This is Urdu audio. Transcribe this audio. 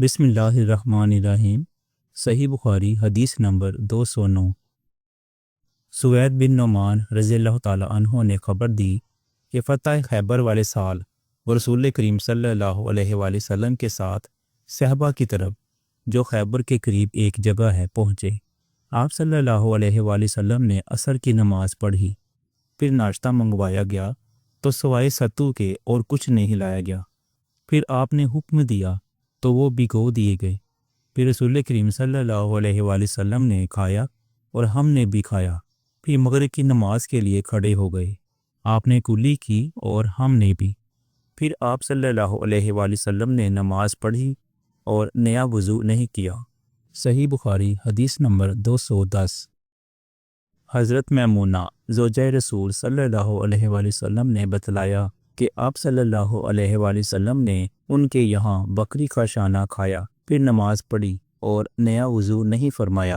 بسم اللہ الرحمن الرحیم۔ صحیح بخاری حدیث نمبر 209۔ سوید بن نعمان رضی اللہ تعالی عنہ نے خبر دی کہ فتح خیبر والے سال وہ رسول کریم صلی اللہ علیہ وآلہ وسلم کے ساتھ صحابہ کی طرف جو خیبر کے قریب ایک جگہ ہے پہنچے۔ آپ صلی اللہ علیہ وآلہ وسلم نے عصر کی نماز پڑھی، پھر ناشتہ منگوایا گیا تو سوائے ستو کے اور کچھ نہیں لایا گیا۔ پھر آپ نے حکم دیا تو وہ بھگو دیے گئے۔ پھر رسول کریم صلی اللہ علیہ وآلہ وسلم نے کھایا اور ہم نے بھی کھایا۔ پھر مغرب کی نماز کے لیے کھڑے ہو گئے، آپ نے کلی کی اور ہم نے بھی۔ پھر آپ صلی اللہ علیہ وآلہ وسلم نے نماز پڑھی اور نیا وضو نہیں کیا۔ صحیح بخاری حدیث نمبر 210۔ حضرت میمونہ زوجہ رسول صلی اللہ علیہ وآلہ وسلم نے بتلایا کہ آپ صلی اللہ علیہ وآلہ وسلم نے ان کے یہاں بکری کا شانہ کھایا، پھر نماز پڑھی اور نیا وضو نہیں فرمایا۔